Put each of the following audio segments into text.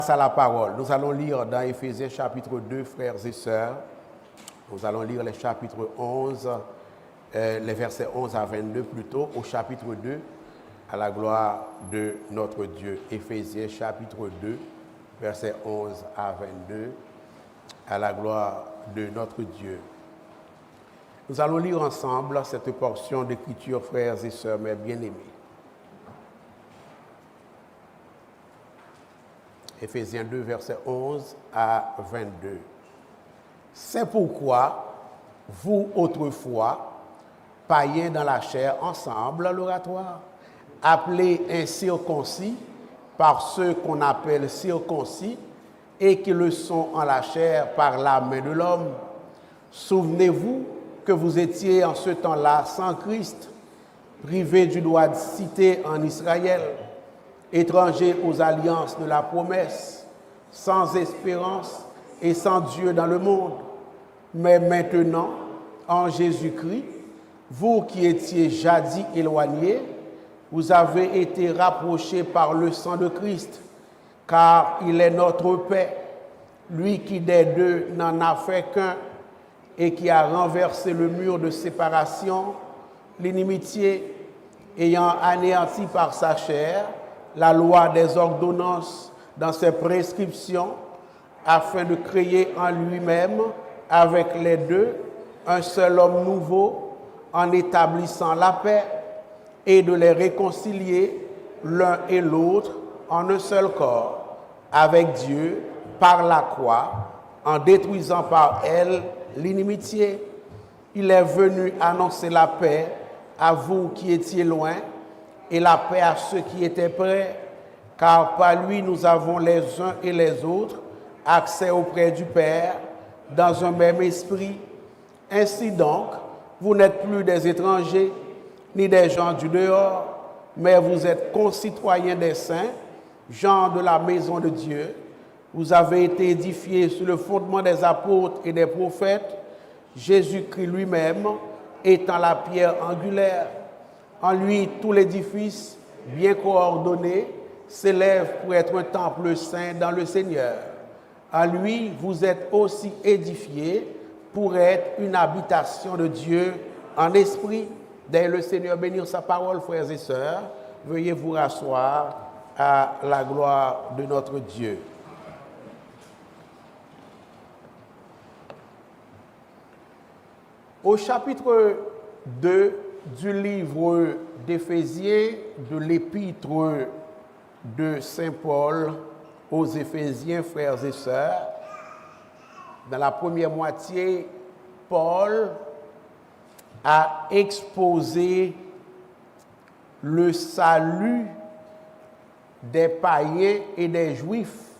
À la parole. Nous allons lire dans Éphésiens chapitre 2, frères et sœurs. Nous allons lire les chapitres 11, les versets 11 à 22 plutôt, au chapitre 2, à la gloire de notre Dieu. Éphésiens chapitre 2, versets 11 à 22, à la gloire de notre Dieu. Nous allons lire ensemble cette portion d'écriture, frères et sœurs, mes bien-aimés. Éphésiens 2, versets 11 à 22. C'est pourquoi, vous autrefois, païens dans la chair, ensemble à l'oratoire, appelés incirconcis par ceux qu'on appelle circoncis et qui le sont en la chair par la main de l'homme. Souvenez-vous que vous étiez en ce temps-là sans Christ, privés du droit de cité en Israël, étrangers aux alliances de la promesse, sans espérance et sans Dieu dans le monde. Mais maintenant, en Jésus-Christ, vous qui étiez jadis éloignés, vous avez été rapprochés par le sang de Christ, car il est notre paix, lui qui des deux n'en a fait qu'un et qui a renversé le mur de séparation, l'inimitié, ayant anéanti par sa chair la loi des ordonnances dans ses prescriptions, afin de créer en lui-même, avec les deux, un seul homme nouveau, en établissant la paix, et de les réconcilier l'un et l'autre en un seul corps, avec Dieu, par la croix, en détruisant par elle l'inimitié. Il est venu annoncer la paix à vous qui étiez loin, et la paix à ceux qui étaient près, car par lui nous avons les uns et les autres accès auprès du Père dans un même esprit. Ainsi donc, vous n'êtes plus des étrangers, ni des gens du dehors, mais vous êtes concitoyens des saints, gens de la maison de Dieu. Vous avez été édifiés sur le fondement des apôtres et des prophètes, Jésus-Christ lui-même étant la pierre angulaire. En lui, tout l'édifice, bien coordonné, s'élève pour être un temple saint dans le Seigneur. En lui, vous êtes aussi édifiés pour être une habitation de Dieu en esprit. Dès le Seigneur bénir sa parole, frères et sœurs, veuillez vous rasseoir à la gloire de notre Dieu. Au chapitre 2 du livre d'Éphésiens, de l'épître de Saint Paul aux Éphésiens, frères et sœurs, dans la première moitié, Paul a exposé le salut des païens et des juifs.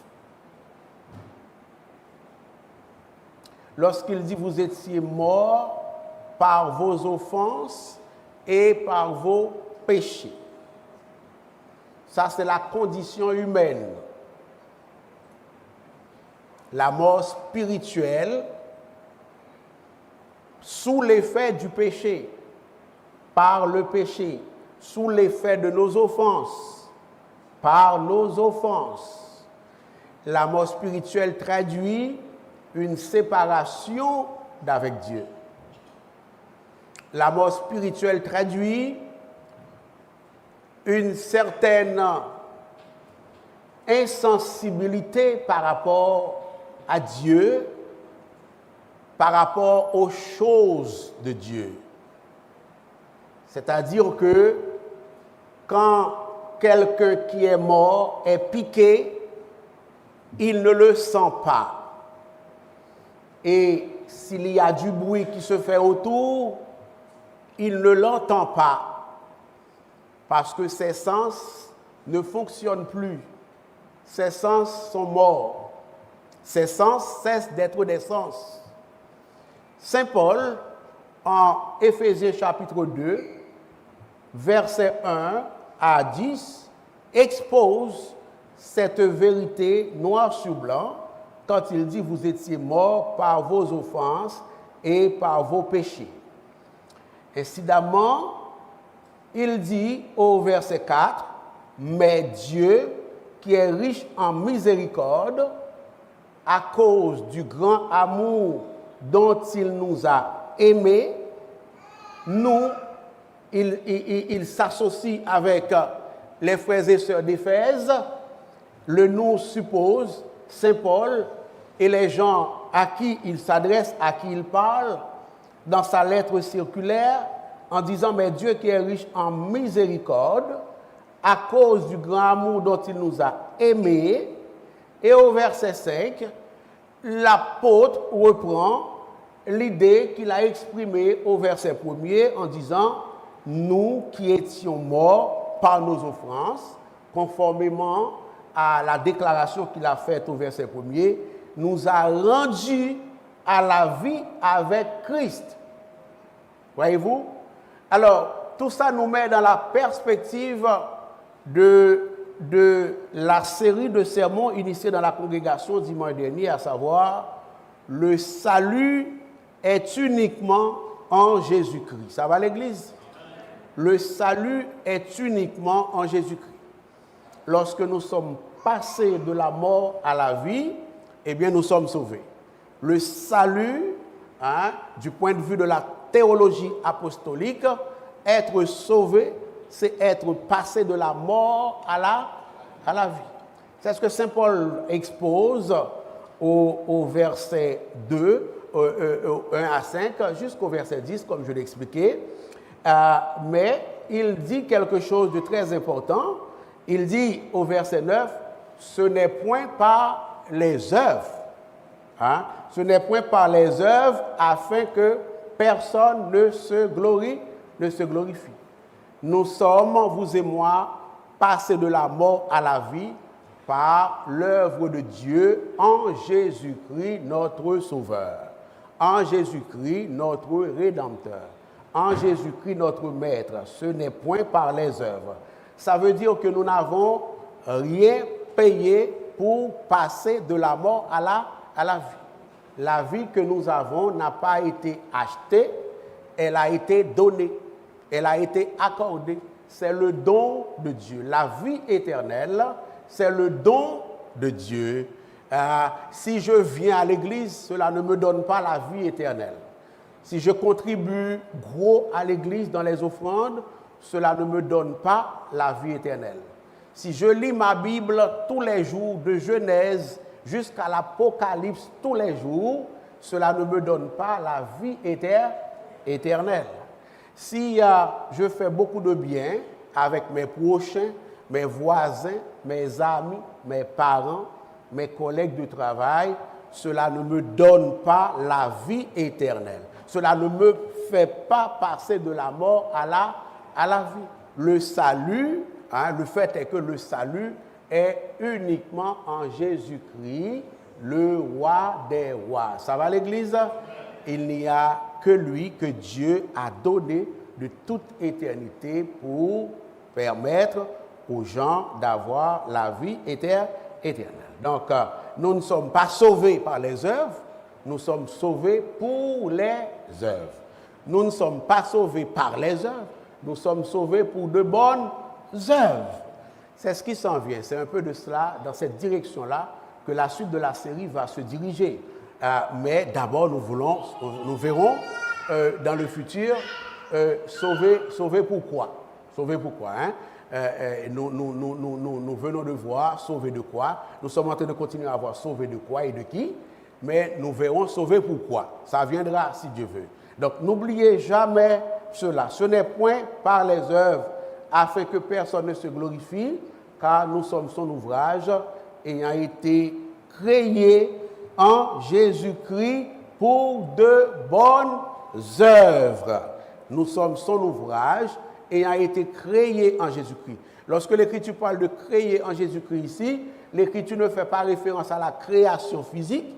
Lorsqu'il dit « vous étiez morts par vos offenses et par vos péchés ». Ça, c'est la condition humaine. La mort spirituelle sous l'effet du péché, par le péché, sous l'effet de nos offenses, par nos offenses. La mort spirituelle traduit une séparation d'avec Dieu. La mort spirituelle traduit une certaine insensibilité par rapport à Dieu, par rapport aux choses de Dieu. C'est-à-dire que quand quelqu'un qui est mort est piqué, il ne le sent pas. Et s'il y a du bruit qui se fait autour, il ne l'entend pas. Parce que ses sens ne fonctionnent plus. Ses sens sont morts. Ses sens cessent d'être des sens. Saint Paul, en Éphésiens chapitre 2, versets 1 à 10, expose cette vérité noir sur blanc quand il dit « Vous étiez morts par vos offenses et par vos péchés ». Incidemment, il dit au verset 4, « Mais Dieu, qui est riche en miséricorde, à cause du grand amour dont il nous a aimés, il s'associe avec les frères et sœurs d'Éphèse. Le nous suppose Saint Paul et les gens à qui il s'adresse, à qui il parle, dans sa lettre circulaire, en disant, mais Dieu qui est riche en miséricorde, à cause du grand amour dont il nous a aimés. Et au verset 5, l'apôtre reprend l'idée qu'il a exprimée au verset 1er en disant, nous qui étions morts par nos offenses, conformément à la déclaration qu'il a faite au verset 1er, nous a rendus à la vie avec Christ. Voyez-vous? Alors, tout ça nous met dans la perspective de la série de sermons initiés dans la congrégation dimanche dernier, à savoir, le salut est uniquement en Jésus-Christ. Ça va l'Église? Le salut est uniquement en Jésus-Christ. Lorsque nous sommes passés de la mort à la vie, eh bien, nous sommes sauvés. Le salut, du point de vue de la théologie apostolique, être sauvé, c'est être passé de la mort à la vie. C'est ce que Saint Paul expose au verset 2, 1 à 5, jusqu'au verset 10, comme je l'ai expliqué. Mais il dit quelque chose de très important. Il dit au verset 9, ce n'est point par les œuvres. Ce n'est point par les œuvres afin que personne ne se glorifie. Nous sommes, vous et moi, passés de la mort à la vie par l'œuvre de Dieu en Jésus-Christ, notre Sauveur, en Jésus-Christ, notre Rédempteur, en Jésus-Christ, notre Maître. Ce n'est point par les œuvres. Ça veut dire que nous n'avons rien payé pour passer de la mort à la vie. La vie que nous avons n'a pas été achetée, elle a été donnée, elle a été accordée. C'est le don de Dieu. La vie éternelle, c'est le don de Dieu. Si je viens à l'église, cela ne me donne pas la vie éternelle. Si je contribue gros à l'église dans les offrandes, cela ne me donne pas la vie éternelle. Si je lis ma Bible tous les jours, de Genèse jusqu'à l'Apocalypse tous les jours, cela ne me donne pas la vie éternelle. Si je fais beaucoup de bien avec mes prochains, mes voisins, mes amis, mes parents, mes collègues de travail, cela ne me donne pas la vie éternelle. Cela ne me fait pas passer de la mort à la vie. Le salut, le fait est que le salut est uniquement en Jésus-Christ, le roi des rois. Ça va l'Église? Il n'y a que lui que Dieu a donné de toute éternité pour permettre aux gens d'avoir la vie éternelle. Donc, nous ne sommes pas sauvés par les œuvres, nous sommes sauvés pour les œuvres. Nous ne sommes pas sauvés par les œuvres, nous sommes sauvés pour de bonnes œuvres. C'est ce qui s'en vient. C'est un peu de cela, dans cette direction-là, que la suite de la série va se diriger. Mais d'abord, nous verrons dans le futur, sauver pourquoi. Sauver pourquoi, nous venons de voir sauver de quoi. Nous sommes en train de continuer à voir sauver de quoi et de qui. Mais nous verrons sauver pourquoi. Ça viendra si Dieu veut. Donc, n'oubliez jamais cela. Ce n'est point par les œuvres afin que personne ne se glorifie, car nous sommes son ouvrage ayant été créés en Jésus-Christ pour de bonnes œuvres. Nous sommes son ouvrage ayant été créés en Jésus-Christ. Lorsque l'Écriture parle de créer en Jésus-Christ ici, l'Écriture ne fait pas référence à la création physique,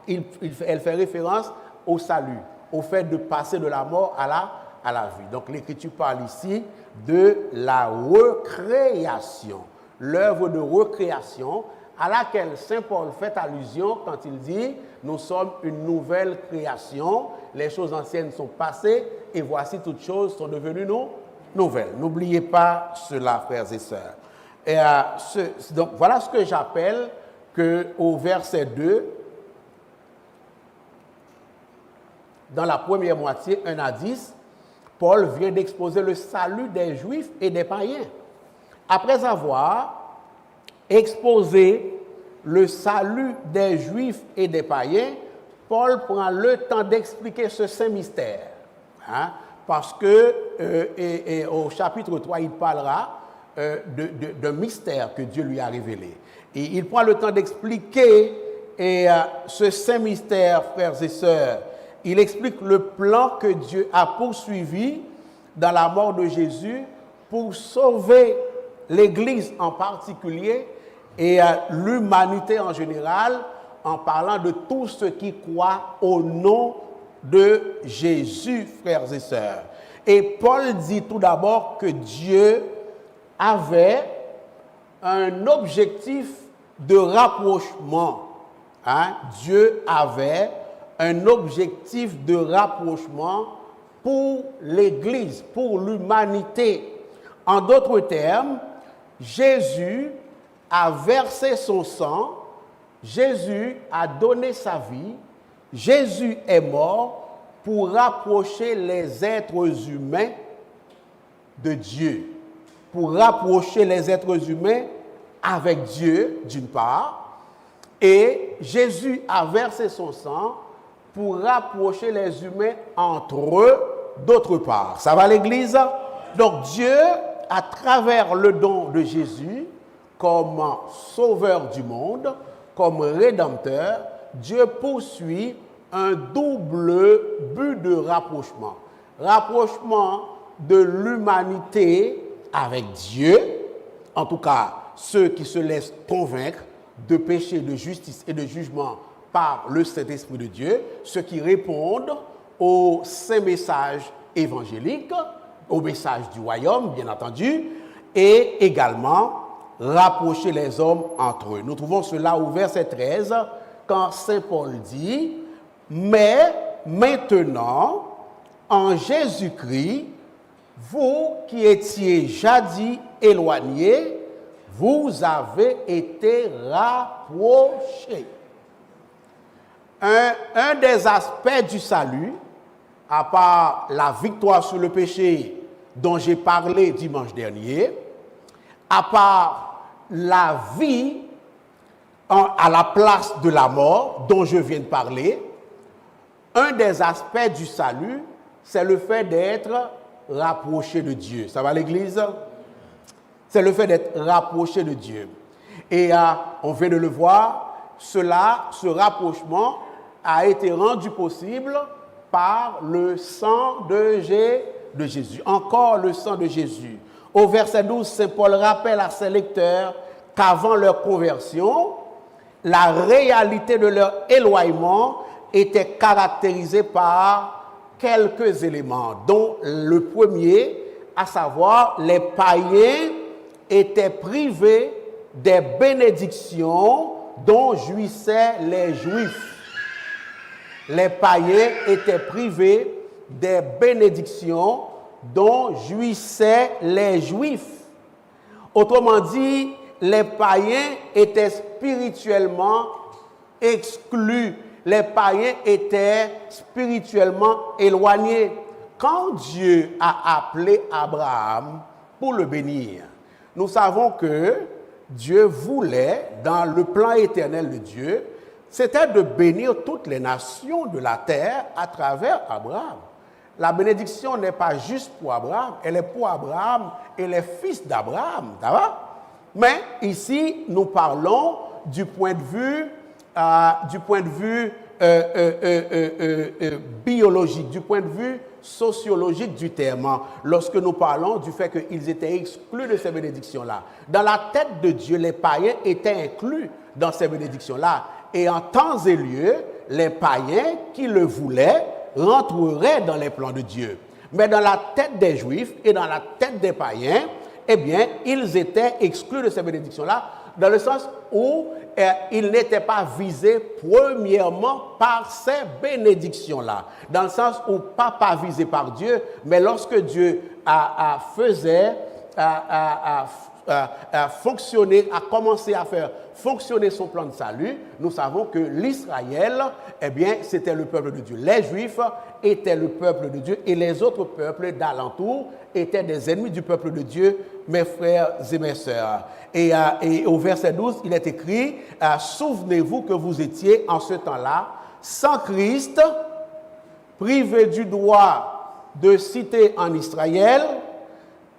elle fait référence au salut, au fait de passer de la mort à la vie. Donc l'Écriture parle ici de la recréation, l'œuvre de recréation à laquelle Saint Paul fait allusion quand il dit « Nous sommes une nouvelle création, les choses anciennes sont passées et voici toutes choses sont devenues nouvelles ». N'oubliez pas cela, frères et sœurs. Donc voilà ce que j'appelle qu'au verset 2, dans la première moitié, 1 à 10, Paul vient d'exposer le salut des Juifs et des païens. Après avoir exposé le salut des Juifs et des païens, Paul prend le temps d'expliquer ce saint mystère. Hein, parce que au chapitre 3, il parlera de mystère que Dieu lui a révélé. Et il prend le temps d'expliquer ce saint mystère, frères et sœurs. Il explique le plan que Dieu a poursuivi dans la mort de Jésus pour sauver l'Église en particulier et l'humanité en général, en parlant de tous ceux qui croient au nom de Jésus, frères et sœurs. Et Paul dit tout d'abord que Dieu avait un objectif de rapprochement. Hein? Dieu avait un objectif de rapprochement pour l'Église, pour l'humanité. En d'autres termes, Jésus a versé son sang, Jésus a donné sa vie, Jésus est mort pour rapprocher les êtres humains de Dieu, pour rapprocher les êtres humains avec Dieu, d'une part, et Jésus a versé son sang pour rapprocher les humains entre eux, d'autre part. Ça va l'Église? Donc Dieu, à travers le don de Jésus, comme sauveur du monde, comme rédempteur, Dieu poursuit un double but de rapprochement. Rapprochement de l'humanité avec Dieu, en tout cas ceux qui se laissent convaincre de péché, de justice et de jugement par le Saint-Esprit de Dieu, ceux qui répondent au saint message évangélique, au message du royaume, bien entendu, et également rapprocher les hommes entre eux. Nous trouvons cela au verset 13, quand saint Paul dit « Mais maintenant, en Jésus-Christ, vous qui étiez jadis éloignés, vous avez été rapprochés. » Un des aspects du salut, à part la victoire sur le péché dont j'ai parlé dimanche dernier, à part la vie à la place de la mort dont je viens de parler, un des aspects du salut, c'est le fait d'être rapproché de Dieu. Ça va l'Église? C'est le fait d'être rapproché de Dieu. Et on vient de le voir, ce rapprochement a été rendu possible par le sang de Jésus. Encore le sang de Jésus. Au verset 12, saint Paul rappelle à ses lecteurs qu'avant leur conversion, la réalité de leur éloignement était caractérisée par quelques éléments, dont le premier, à savoir les païens étaient privés des bénédictions dont jouissaient les Juifs. Les païens étaient privés des bénédictions dont jouissaient les Juifs. Autrement dit, les païens étaient spirituellement exclus. Les païens étaient spirituellement éloignés. Quand Dieu a appelé Abraham pour le bénir, nous savons que Dieu voulait, dans le plan éternel de Dieu, c'était de bénir toutes les nations de la terre à travers Abraham. La bénédiction n'est pas juste pour Abraham, elle est pour Abraham et les fils d'Abraham, ça va? Mais ici, nous parlons du point de vue biologique, du point de vue sociologique du terme, lorsque nous parlons du fait qu'ils étaient exclus de ces bénédictions-là. Dans la tête de Dieu, les païens étaient inclus dans ces bénédictions-là. Et en temps et lieu, les païens qui le voulaient rentreraient dans les plans de Dieu. Mais dans la tête des Juifs et dans la tête des païens, eh bien, ils étaient exclus de ces bénédictions-là, dans le sens où ils n'étaient pas visés premièrement par ces bénédictions-là. Dans le sens où pas visés par Dieu, mais lorsque Dieu a commencé à faire fonctionner son plan de salut, nous savons que l'Israël, eh bien, c'était le peuple de Dieu. Les Juifs étaient le peuple de Dieu et les autres peuples d'alentour étaient des ennemis du peuple de Dieu, mes frères et mes sœurs. Et au verset 12, il est écrit, souvenez-vous que vous étiez en ce temps-là sans Christ, privés du droit de cité en Israël,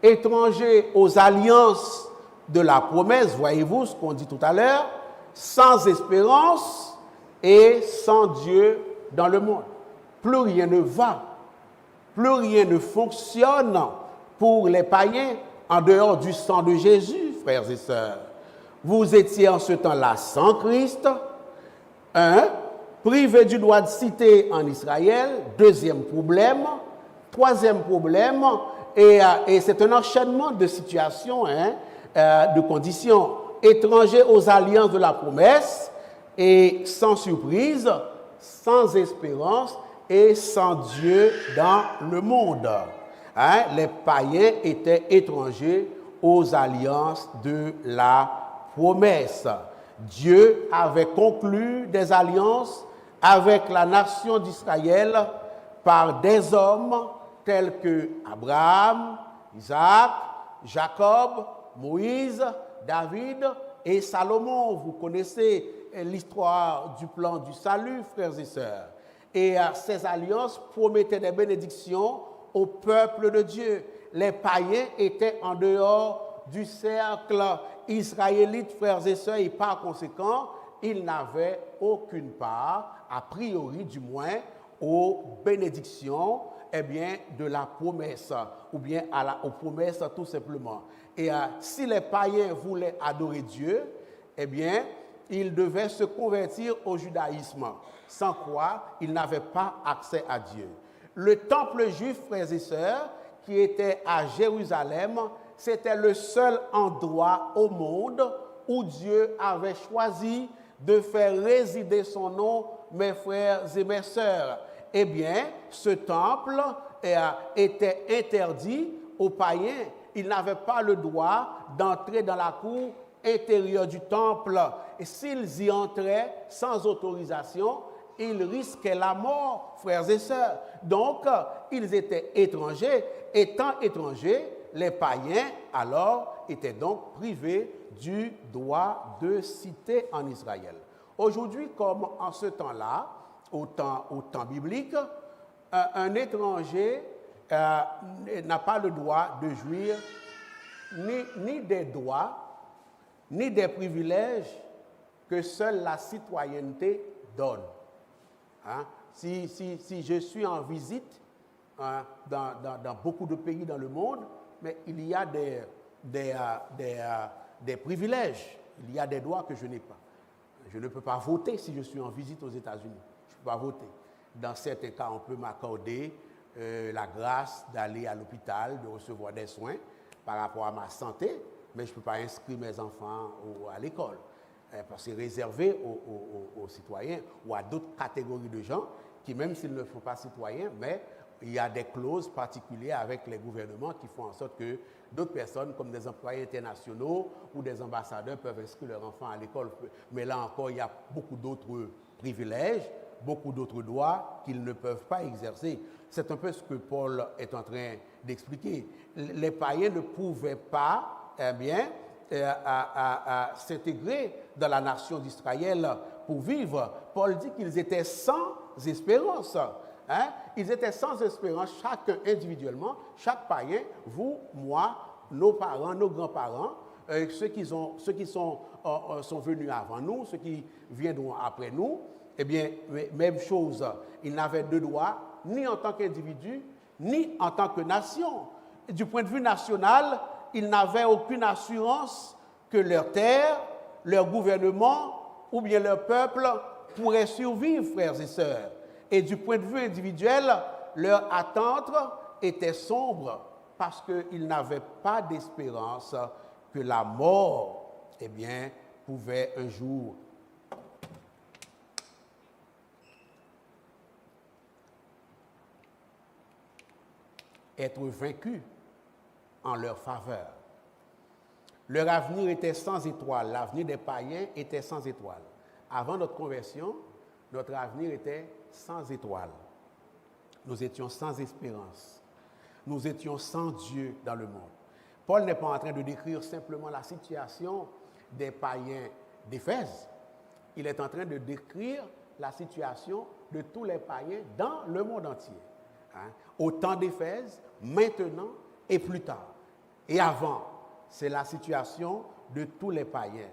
étrangers aux alliances de la promesse, voyez-vous ce qu'on dit tout à l'heure, sans espérance et sans Dieu dans le monde. Plus rien ne va, plus rien ne fonctionne pour les païens en dehors du sang de Jésus, frères et sœurs. Vous étiez en ce temps-là sans Christ, privé du droit de cité en Israël, deuxième problème, troisième problème, et c'est un enchaînement de situations, de conditions, étrangers aux alliances de la promesse, et sans surprise, sans espérance et sans Dieu dans le monde. Les païens étaient étrangers aux alliances de la promesse. Dieu avait conclu des alliances avec la nation d'Israël par des hommes tels que Abraham, Isaac, Jacob, Moïse, David et Salomon. Vous connaissez l'histoire du plan du salut, frères et sœurs. Et ces alliances promettaient des bénédictions au peuple de Dieu. Les païens étaient en dehors du cercle israélite, frères et sœurs, et par conséquent, ils n'avaient aucune part, a priori du moins, aux bénédictions de la promesse, ou bien aux promesses tout simplement. Et si les païens voulaient adorer Dieu, ils devaient se convertir au judaïsme, sans quoi ils n'avaient pas accès à Dieu. Le temple juif, frères et sœurs, qui était à Jérusalem, c'était le seul endroit au monde où Dieu avait choisi de faire résider son nom, mes frères et mes sœurs. Ce temple était interdit aux païens. Ils n'avaient pas le droit d'entrer dans la cour intérieure du temple. Et s'ils y entraient sans autorisation, ils risquaient la mort, frères et sœurs. Donc, ils étaient étrangers. Étant étrangers, les païens, alors, étaient donc privés du droit de cité en Israël. Aujourd'hui, comme en ce temps-là, au temps biblique, un étranger n'a pas le droit de jouir ni des droits, ni des privilèges que seule la citoyenneté donne. Si je suis en visite dans beaucoup de pays dans le monde, mais il y a des privilèges, il y a des droits que je n'ai pas. Je ne peux pas voter si je suis en visite aux États-Unis. Je ne peux pas voter. Dans certains cas, on peut m'accorder la grâce d'aller à l'hôpital, de recevoir des soins par rapport à ma santé, mais je ne peux pas inscrire mes enfants à l'école. Parce que c'est réservé aux citoyens ou à d'autres catégories de gens qui, même s'ils ne sont pas citoyens, mais il y a des clauses particulières avec les gouvernements qui font en sorte que d'autres personnes, comme des employés internationaux ou des ambassadeurs, peuvent inscrire leurs enfants à l'école. Mais là encore, il y a beaucoup d'autres privilèges, beaucoup d'autres droits qu'ils ne peuvent pas exercer. C'est un peu ce que Paul est en train d'expliquer. Les païens ne pouvaient pas, s'intégrer dans la nation d'Israël pour vivre. Paul dit qu'ils étaient sans espérance. Ils étaient sans espérance, chacun individuellement, chaque païen, vous, moi, nos parents, nos grands-parents, ceux qui sont venus avant nous, ceux qui viendront après nous, même chose, ils n'avaient de droits ni en tant qu'individu, ni en tant que nation. Du point de vue national, ils n'avaient aucune assurance que leur terre, leur gouvernement ou bien leur peuple pourraient survivre, frères et sœurs. Et du point de vue individuel, leur attente était sombre parce qu'ils n'avaient pas d'espérance que la mort, pouvait un jour être vaincue en leur faveur. Leur avenir était sans étoile. L'avenir des païens était sans étoile. Avant notre conversion, notre avenir était sans étoile. Nous étions sans espérance. Nous étions sans Dieu dans le monde. Paul n'est pas en train de décrire simplement la situation des païens d'Éphèse. Il est en train de décrire la situation de tous les païens dans le monde entier. Au temps d'Éphèse, maintenant et plus tard. Et avant, c'est la situation de tous les païens.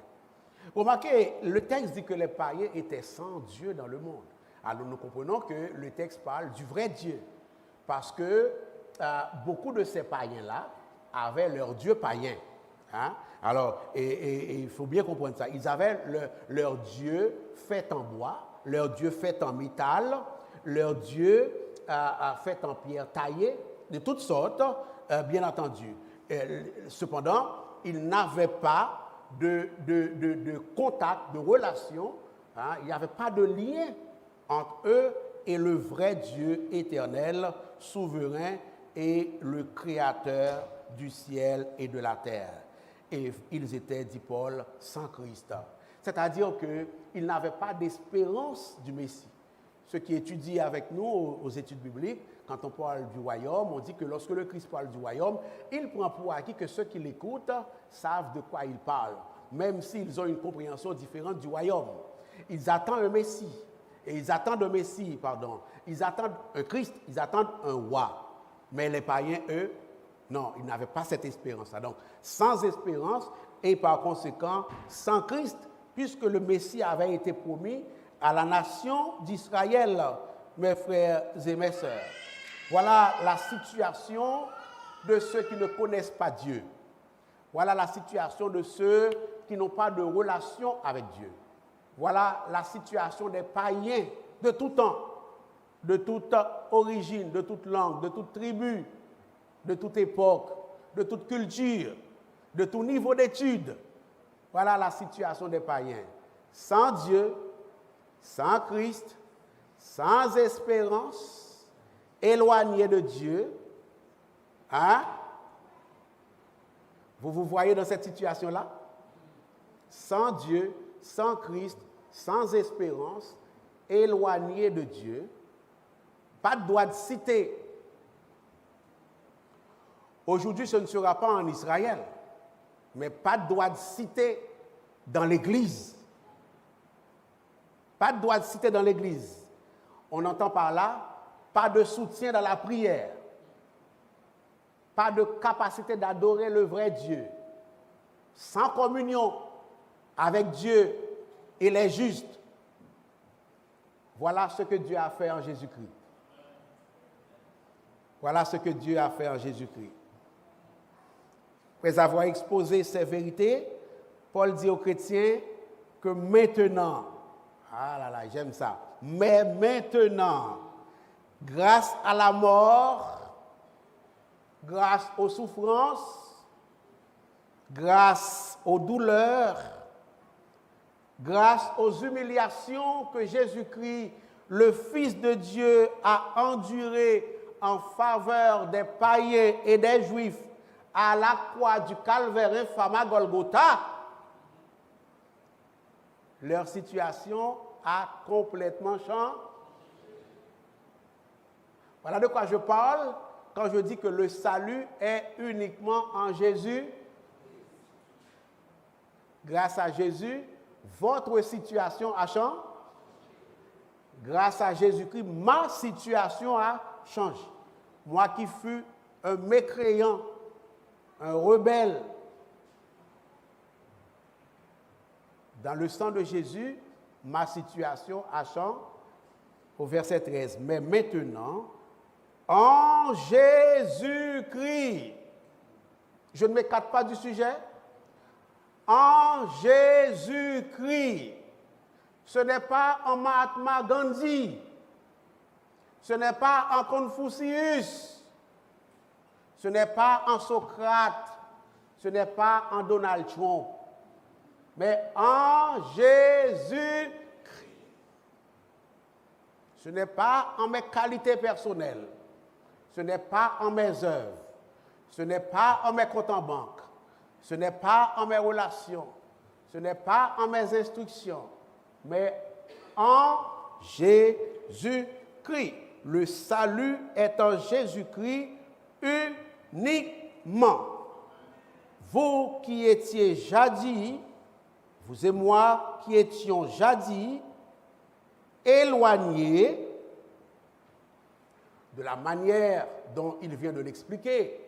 Remarquez, le texte dit que les païens étaient sans Dieu dans le monde. Alors nous comprenons que le texte parle du vrai Dieu. Parce que beaucoup de ces païens-là avaient leur Dieu païen. Alors, et il faut bien comprendre ça. Ils avaient leur Dieu fait en bois, leur Dieu fait en métal, leur Dieu fait en pierre taillée, de toutes sortes, bien entendu. Cependant, ils n'avaient pas de contact, de relation, il n'y avait pas de lien entre eux et le vrai Dieu éternel, souverain et le créateur du ciel et de la terre. Et ils étaient, dit Paul, sans Christ. C'est-à-dire qu'ils n'avaient pas d'espérance du Messie. Ceux qui étudient avec nous aux études bibliques, quand on parle du royaume, on dit que lorsque le Christ parle du royaume, il prend pour acquis que ceux qui l'écoutent savent de quoi il parle, même s'ils ont une compréhension différente du royaume. Ils attendent un Messie, et ils attendent un Messie, pardon. Ils attendent un Christ, ils attendent un roi. Mais les païens, eux, non, ils n'avaient pas cette espérance-là. Donc, sans espérance et par conséquent, sans Christ, puisque le Messie avait été promis à la nation d'Israël, mes frères et mes sœurs. Voilà la situation de ceux qui ne connaissent pas Dieu. Voilà la situation de ceux qui n'ont pas de relation avec Dieu. Voilà la situation des païens de tout temps, de toute origine, de toute langue, de toute tribu, de toute époque, de toute culture, de tout niveau d'études. Voilà la situation des païens. Sans Dieu, sans Christ, sans espérance, éloignés de Dieu. Vous vous voyez dans cette situation-là? Sans Dieu, sans Christ, sans espérance, éloignés de Dieu. Pas de droit de cité. Aujourd'hui, ce ne sera pas en Israël, mais pas de droit de cité dans l'Église. Pas de droit de cité dans l'Église. On entend par là, pas de soutien dans la prière. Pas de capacité d'adorer le vrai Dieu. Sans communion avec Dieu et les justes. Voilà ce que Dieu a fait en Jésus-Christ. Voilà ce que Dieu a fait en Jésus-Christ. Après avoir exposé ces vérités, Paul dit aux chrétiens que maintenant, ah là là, j'aime ça, mais maintenant, grâce à la mort, grâce aux souffrances, grâce aux douleurs, grâce aux humiliations que Jésus-Christ, le Fils de Dieu, a endurées en faveur des païens et des Juifs à la croix du calvaire infâme à Golgotha, leur situation a complètement changé. Voilà de quoi je parle quand je dis que le salut est uniquement en Jésus. Grâce à Jésus, votre situation a changé. Grâce à Jésus-Christ, ma situation a changé. Moi qui fus un mécréant, un rebelle, dans le sang de Jésus, ma situation a changé. Au verset 13. Mais maintenant, en Jésus-Christ, je ne m'écarte pas du sujet. En Jésus-Christ, ce n'est pas en Mahatma Gandhi, ce n'est pas en Confucius, ce n'est pas en Socrate, ce n'est pas en Donald Trump, mais en Jésus-Christ. Ce n'est pas en mes qualités personnelles, ce n'est pas en mes œuvres, ce n'est pas en mes comptes en banque, Ce n'est pas en mes relations, ce n'est pas en mes instructions, mais en Jésus-Christ. Le salut est en Jésus-Christ uniquement. Vous qui étiez jadis, vous et moi qui étions jadis éloignés de la manière dont il vient de l'expliquer.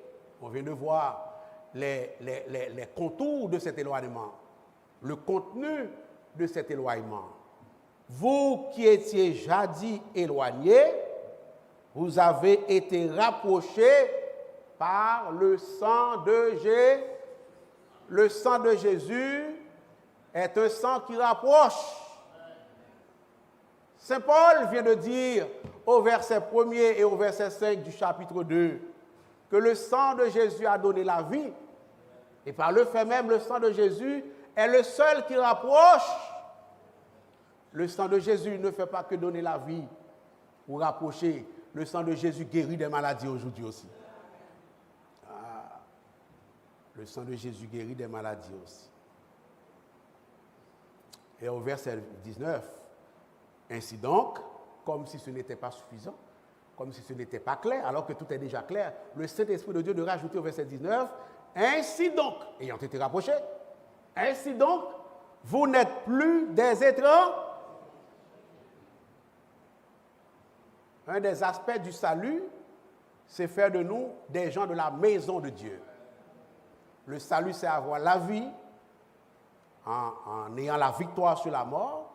On vient de voir les contours de cet éloignement, le contenu de cet éloignement. Vous qui étiez jadis éloignés, vous avez été rapprochés par le sang de Jésus. Le sang de Jésus est un sang qui rapproche. Saint Paul vient de dire au verset 1er et au verset 5 du chapitre 2 que le sang de Jésus a donné la vie. Et par le fait même, le sang de Jésus est le seul qui rapproche. Le sang de Jésus ne fait pas que donner la vie ou rapprocher. Le sang de Jésus guérit des maladies aujourd'hui aussi. Le sang de Jésus guérit des maladies aussi. Et au verset 19, ainsi donc, comme si ce n'était pas suffisant, comme si ce n'était pas clair, alors que tout est déjà clair, le Saint-Esprit de Dieu de rajouter au verset 19, ainsi donc, ayant été rapprochés, ainsi donc, vous n'êtes plus des étrangers. Un des aspects du salut, c'est faire de nous des gens de la maison de Dieu. Le salut, c'est avoir la vie en ayant la victoire sur la mort.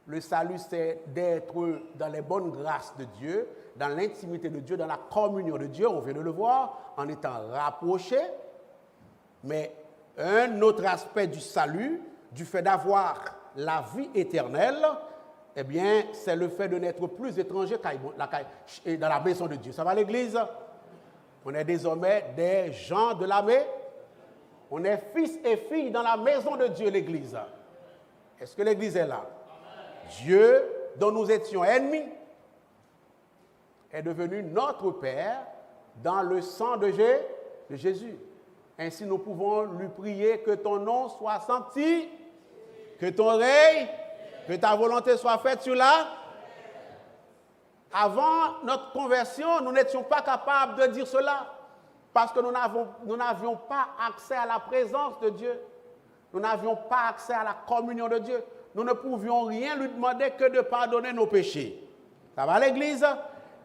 Le salut, c'est d'être dans les bonnes grâces de Dieu, dans l'intimité de Dieu, dans la communion de Dieu, on vient de le voir, en étant rapproché. Mais un autre aspect du salut, du fait d'avoir la vie éternelle, eh bien, c'est le fait de n'être plus étranger dans la maison de Dieu. Ça va l'église? On est désormais des gens de la maison. On est fils et filles dans la maison de Dieu, l'église. Est-ce que l'église est là? Dieu, dont nous étions ennemis, est devenu notre Père dans le sang de Jésus. Ainsi, nous pouvons lui prier que ton nom soit sanctifié, que ton règne, que ta volonté soit faite sur la. Avant notre conversion, nous n'étions pas capables de dire cela parce que nous n'avions pas accès à la présence de Dieu. Nous n'avions pas accès à la communion de Dieu. Nous ne pouvions rien lui demander que de pardonner nos péchés. Ça va l'église?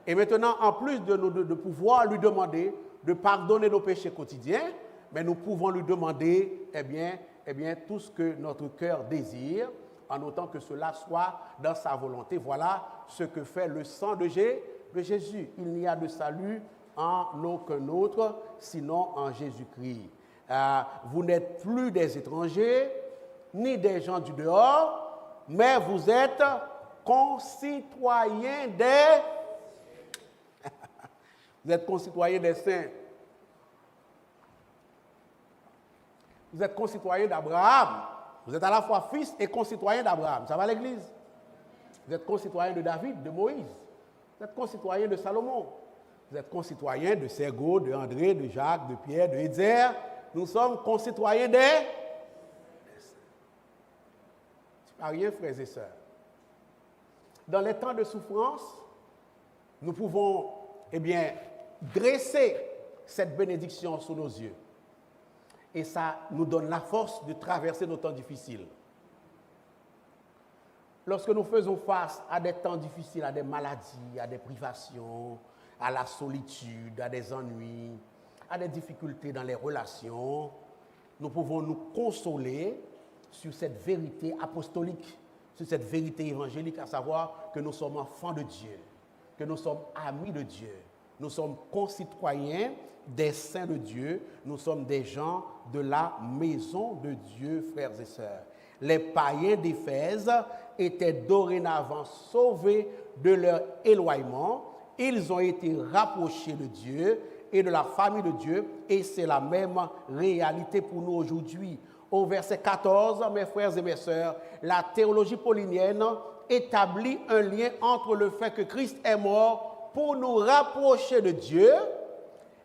Et maintenant, en plus de pouvoir lui demander de pardonner nos péchés quotidiens, mais nous pouvons lui demander eh bien, tout ce que notre cœur désire, en autant que cela soit dans sa volonté. Voilà ce que fait le sang de Jésus. Il n'y a de salut en aucun autre, sinon en Jésus-Christ. Vous n'êtes plus des étrangers, ni des gens du dehors, mais vous êtes concitoyens des... Vous êtes concitoyens des saints. Vous êtes concitoyens d'Abraham. Vous êtes à la fois fils et concitoyens d'Abraham. Ça va l'église? Vous êtes concitoyens de David, de Moïse. Vous êtes concitoyens de Salomon. Vous êtes concitoyens de Sergo, de André, de Jacques, de Pierre, de Hézer. Nous sommes concitoyens des... C'est pas rien, frères et sœurs. Dans les temps de souffrance, nous pouvons, dresser cette bénédiction sous nos yeux. Et ça nous donne la force de traverser nos temps difficiles. Lorsque nous faisons face à des temps difficiles, à des maladies, à des privations, à la solitude, à des ennuis, à des difficultés dans les relations, nous pouvons nous consoler sur cette vérité apostolique, sur cette vérité évangélique, à savoir que nous sommes enfants de Dieu, que nous sommes amis de Dieu, nous sommes concitoyens des saints de Dieu, nous sommes des gens de la maison de Dieu, frères et sœurs. Les païens d'Éphèse étaient dorénavant sauvés de leur éloignement. Ils ont été rapprochés de Dieu et de la famille de Dieu, et c'est la même réalité pour nous aujourd'hui. Au verset 14, mes frères et mes sœurs, la théologie paulinienne établit un lien entre le fait que Christ est mort pour nous rapprocher de Dieu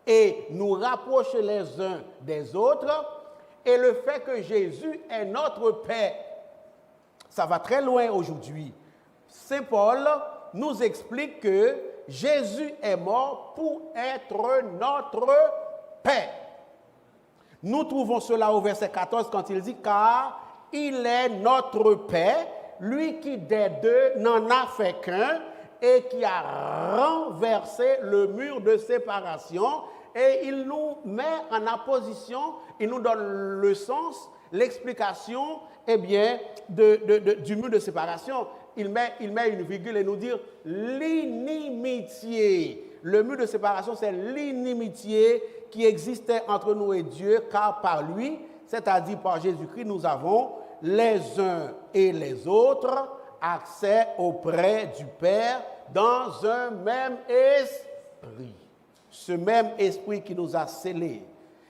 et nous rapprocher les uns des autres, et le fait que Jésus est notre paix. Ça va très loin aujourd'hui. Saint Paul nous explique que Jésus est mort pour être notre paix. Nous trouvons cela au verset 14 quand il dit « Car il est notre paix, lui qui des deux n'en a fait qu'un et qui a renversé le mur de séparation. » Et il nous met en opposition, il nous donne le sens, l'explication eh bien, du mur de séparation. Il met une virgule et nous dit l'inimitié. Le mur de séparation, c'est l'inimitié qui existait entre nous et Dieu, car par lui, c'est-à-dire par Jésus-Christ, nous avons les uns et les autres accès auprès du Père dans un même esprit. Ce même esprit qui nous a scellés.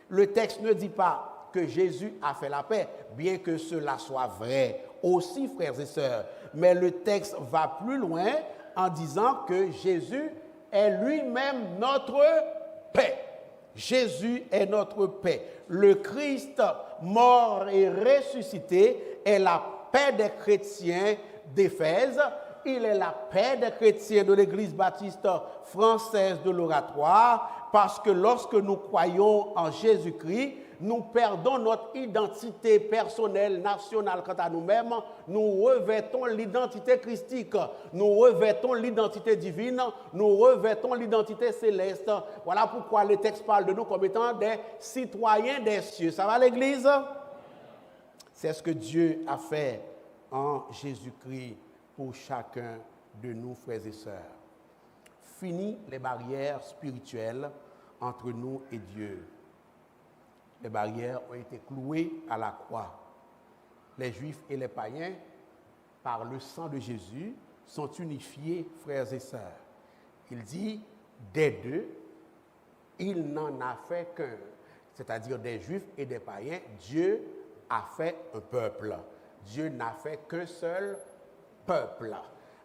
Le texte ne dit pas que Jésus a fait la paix, bien que cela soit vrai aussi, frères et sœurs. Mais le texte va plus loin en disant que Jésus est lui-même notre paix. Jésus est notre paix. Le Christ mort et ressuscité est la paix des chrétiens d'Éphèse. Il est la paix des chrétiens de l'Église baptiste française de l'Oratoire, parce que lorsque nous croyons en Jésus-Christ, nous perdons notre identité personnelle, nationale quant à nous-mêmes, nous revêtons l'identité christique, nous revêtons l'identité divine, nous revêtons l'identité céleste. Voilà pourquoi le texte parle de nous comme étant des citoyens des cieux. Ça va l'Église? C'est ce que Dieu a fait en Jésus-Christ pour chacun de nous, frères et sœurs. Fini les barrières spirituelles entre nous et Dieu. Les barrières ont été clouées à la croix. Les Juifs et les païens, par le sang de Jésus, sont unifiés, frères et sœurs. Il dit, des deux, il n'en a fait qu'un. C'est-à-dire des Juifs et des païens, Dieu a fait un peuple. Dieu n'a fait qu'un seul peuple.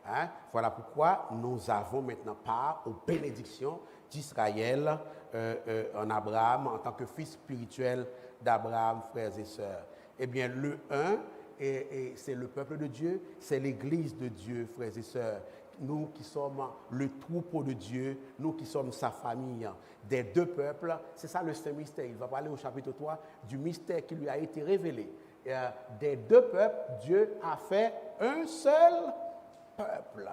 Hein? Voilà pourquoi nous avons maintenant part aux bénédictions d'Israël en Abraham, en tant que fils spirituel d'Abraham, frères et sœurs. Eh bien, le un, c'est le peuple de Dieu, c'est l'Église de Dieu, frères et sœurs. Nous qui sommes le troupeau de Dieu, nous qui sommes sa famille, des deux peuples, c'est ça le saint mystère. Il va parler au chapitre 3 du mystère qui lui a été révélé. Des deux peuples, Dieu a fait un seul peuple.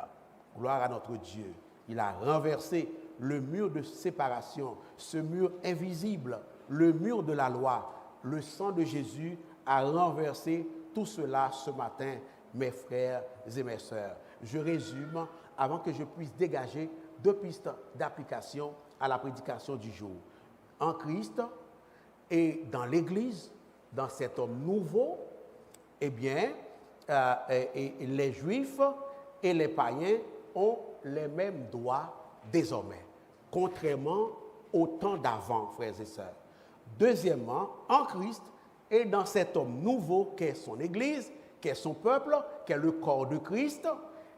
Gloire à notre Dieu. Il a renversé le mur de séparation, ce mur invisible, le mur de la loi. Le sang de Jésus a renversé tout cela ce matin, mes frères et mes sœurs. Je résume avant que je puisse dégager 2 pistes d'application à la prédication du jour. En Christ et dans l'Église, dans cet homme nouveau, eh bien, les Juifs et les païens ont les mêmes droits désormais, contrairement au temps d'avant, frères et sœurs. Deuxièmement, en Christ et dans cet homme nouveau qu'est son Église, qu'est son peuple, qu'est le corps de Christ,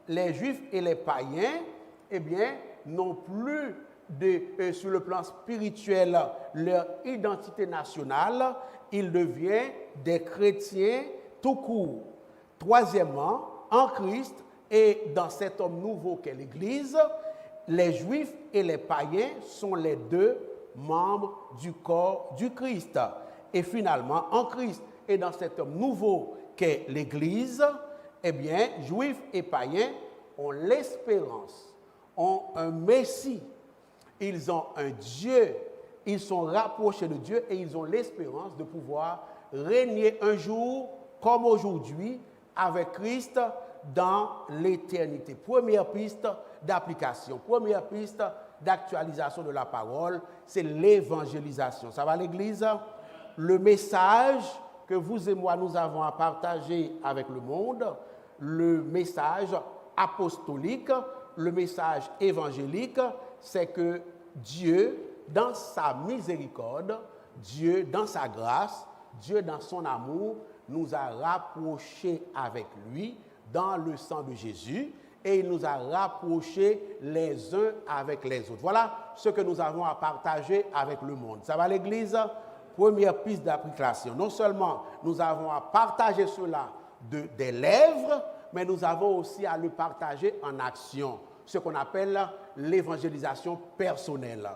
les Juifs et les païens, eh bien, n'ont plus sur le plan spirituel leur identité nationale, ils deviennent des chrétiens tout court. Troisièmement, en Christ et dans cet homme nouveau qu'est l'Église, les Juifs et les païens sont les deux membres du corps du Christ. Et finalement, en Christ et dans cet homme nouveau qu'est l'Église, eh bien, Juifs et païens ont l'espérance, ont un Messie, ils ont un Dieu, ils sont rapprochés de Dieu et ils ont l'espérance de pouvoir régner un jour comme aujourd'hui avec Christ dans l'éternité. Première piste d'application, première piste d'actualisation de la parole, c'est l'évangélisation. Ça va l'Église? Le message que vous et moi nous avons à partager avec le monde, le message apostolique, le message évangélique, c'est que Dieu, dans sa miséricorde, Dieu, dans sa grâce, Dieu, dans son amour, nous a rapprochés avec lui dans le sang de Jésus et il nous a rapprochés les uns avec les autres. Voilà ce que nous avons à partager avec le monde. Ça va l'Église? première piste d'application. Non seulement nous avons à partager cela des lèvres, mais nous avons aussi à le partager en action, ce qu'on appelle l'évangélisation personnelle.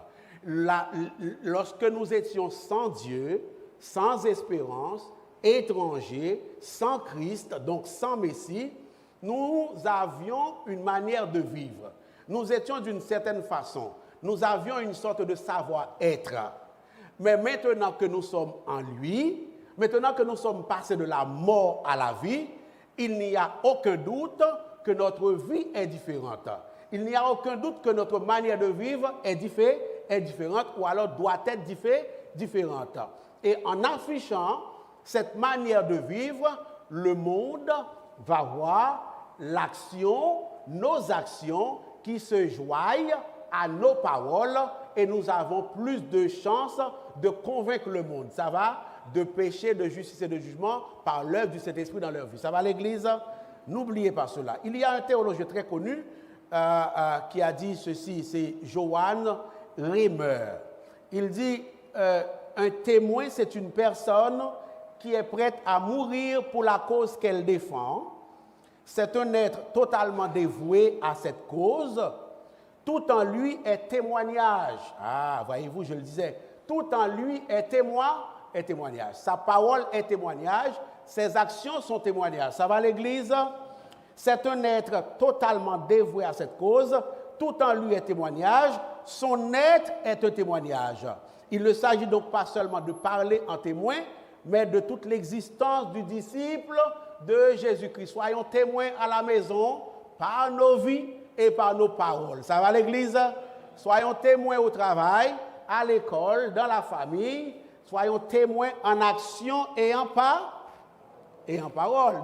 Lorsque nous étions sans Dieu, sans espérance, étrangers, sans Christ, donc sans Messie, nous avions une manière de vivre. Nous étions d'une certaine façon. Nous avions une sorte de savoir-être. Mais maintenant que nous sommes en lui, maintenant que nous sommes passés de la mort à la vie, il n'y a aucun doute que notre vie est différente. Il n'y a aucun doute que notre manière de vivre est différente ou alors doit être différente. Et en affichant cette manière de vivre, le monde va voir nos actions qui se joignent à nos paroles et nous avons plus de chances de convaincre le monde. Ça va? De péché, de justice et de jugement par l'œuvre du Saint-Esprit dans leur vie. Ça va l'Église? N'oubliez pas cela. Il y a un théologien très connu qui a dit ceci, c'est Johann Reimer. Il dit, un témoin, c'est une personne qui est prête à mourir pour la cause qu'elle défend. C'est un être totalement dévoué à cette cause. Tout en lui est témoignage. Ah, voyez-vous, je le disais. Tout en lui est témoignage. Sa parole est témoignage. Ses actions sont témoignage. Ça va l'Église? C'est un être totalement dévoué à cette cause. Tout en lui est témoignage. Son être est un témoignage. Il ne s'agit donc pas seulement de parler en témoin, mais de toute l'existence du disciple de Jésus-Christ. Soyons témoins à la maison par nos vies et par nos paroles. Ça va l'Église? Soyons témoins au travail, à l'école, dans la famille. Soyons témoins en action et en parole.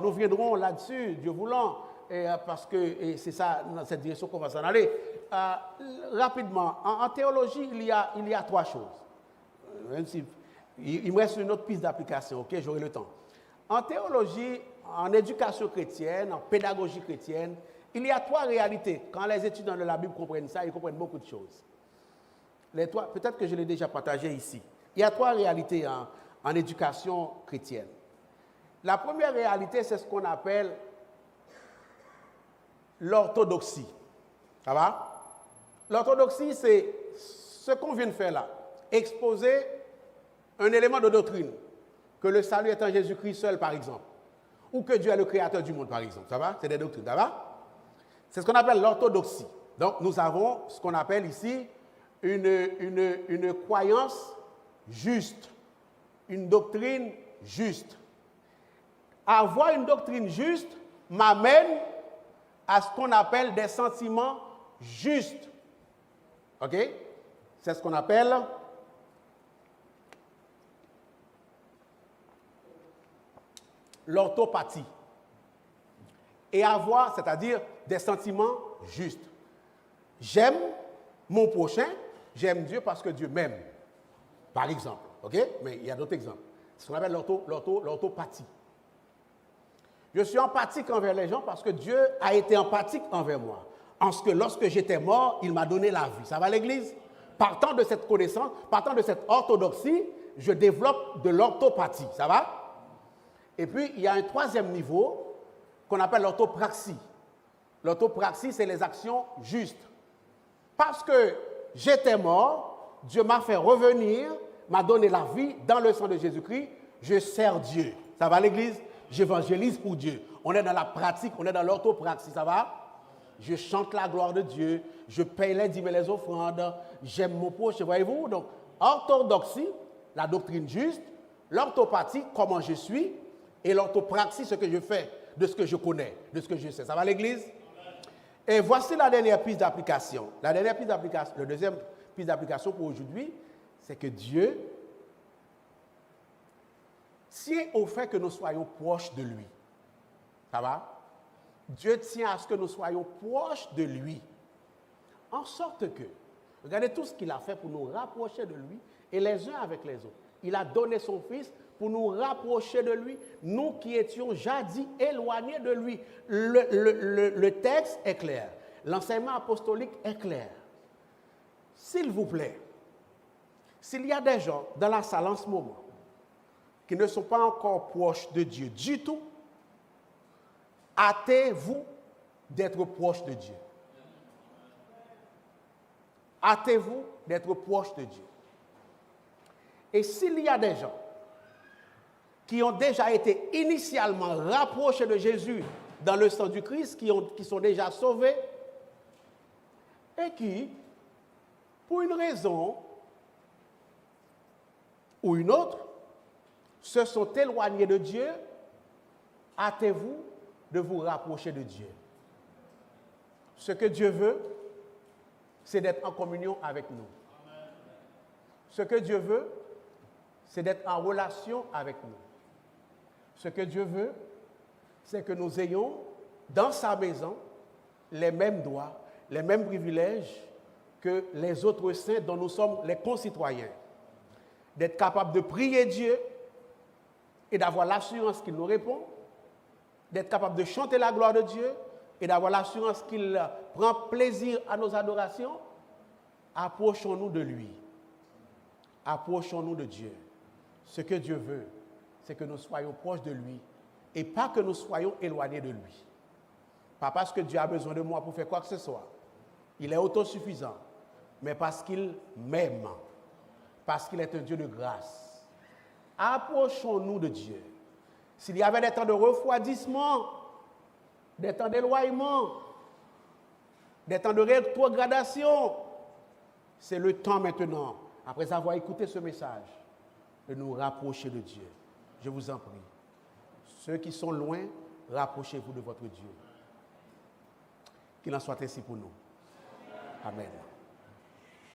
Nous viendrons là-dessus, Dieu voulant, parce que c'est ça, dans cette direction qu'on va s'en aller. Rapidement, en théologie, il y a trois choses. Même si, il me reste une autre piste d'application, ok, j'aurai le temps. En théologie, en éducation chrétienne, en pédagogie chrétienne, il y a trois réalités. Quand les étudiants de la Bible comprennent ça, ils comprennent beaucoup de choses. Peut-être que je l'ai déjà partagé ici. Il y a trois réalités en éducation chrétienne. La première réalité, c'est ce qu'on appelle l'orthodoxie. Ça va? L'orthodoxie, c'est ce qu'on vient de faire là. Exposer un élément de doctrine, que le salut est en Jésus-Christ seul, par exemple, ou que Dieu est le créateur du monde, par exemple. Ça va? C'est des doctrines, ça va? C'est ce qu'on appelle l'orthodoxie. Donc, nous avons ce qu'on appelle ici une croyance juste, une doctrine juste. Avoir une doctrine juste m'amène à ce qu'on appelle des sentiments justes. OK? C'est ce qu'on appelle l'orthopathie. Et avoir, c'est-à-dire des sentiments justes. J'aime mon prochain, j'aime Dieu parce que Dieu m'aime. Par exemple. OK? Mais il y a d'autres exemples. C'est ce qu'on appelle l'orthopathie. Je suis empathique envers les gens parce que Dieu a été empathique envers moi. En ce que lorsque j'étais mort, il m'a donné la vie. Ça va l'Église? Partant de cette connaissance, partant de cette orthodoxie, je développe de l'orthopathie. Ça va? Et puis, il y a un troisième niveau qu'on appelle l'orthopraxie. L'orthopraxie, c'est les actions justes. Parce que j'étais mort, Dieu m'a fait revenir, m'a donné la vie dans le sang de Jésus-Christ, je sers Dieu. Ça va l'Église? J'évangélise pour Dieu. On est dans la pratique, on est dans l'orthopraxie, ça va? Je chante la gloire de Dieu, je paye les dîmes et les offrandes, j'aime mon prochain, voyez-vous? Donc, orthodoxie, la doctrine juste, l'orthopathie, comment je suis, et l'orthopraxie, ce que je fais, de ce que je connais, de ce que je sais. Ça va l'Église? Et voici la dernière piste d'application. La dernière piste d'application, le deuxième piste d'application pour aujourd'hui, c'est que Dieu tient au fait que nous soyons proches de lui. Ça va? Dieu tient à ce que nous soyons proches de lui. En sorte que, regardez tout ce qu'il a fait pour nous rapprocher de lui et les uns avec les autres. Il a donné son Fils pour nous rapprocher de lui, nous qui étions jadis éloignés de lui. Le texte est clair. L'enseignement apostolique est clair. S'il vous plaît, s'il y a des gens dans la salle en ce moment, qui ne sont pas encore proches de Dieu du tout, hâtez-vous d'être proche de Dieu. Hâtez-vous d'être proche de Dieu. Et s'il y a des gens qui ont déjà été initialement rapprochés de Jésus dans le sang du Christ, qui sont déjà sauvés, et qui, pour une raison ou une autre, se sont éloignés de Dieu, hâtez-vous de vous rapprocher de Dieu. Ce que Dieu veut, c'est d'être en communion avec nous. Ce que Dieu veut, c'est d'être en relation avec nous. Ce que Dieu veut, c'est que nous ayons dans sa maison les mêmes droits, les mêmes privilèges que les autres saints dont nous sommes les concitoyens. D'être capable de prier Dieu et d'avoir l'assurance qu'il nous répond, d'être capable de chanter la gloire de Dieu et d'avoir l'assurance qu'il prend plaisir à nos adorations. Approchons-nous de lui. Approchons-nous de Dieu. Ce que Dieu veut, c'est que nous soyons proches de lui et pas que nous soyons éloignés de lui. Pas parce que Dieu a besoin de moi pour faire quoi que ce soit. Il est autosuffisant, mais parce qu'il m'aime, parce qu'il est un Dieu de grâce. Approchons-nous de Dieu. S'il y avait des temps de refroidissement, des temps d'éloignement, des temps de rétrogradation, c'est le temps maintenant, après avoir écouté ce message, de nous rapprocher de Dieu. Je vous en prie. Ceux qui sont loin, rapprochez-vous de votre Dieu. Qu'il en soit ainsi pour nous. Amen.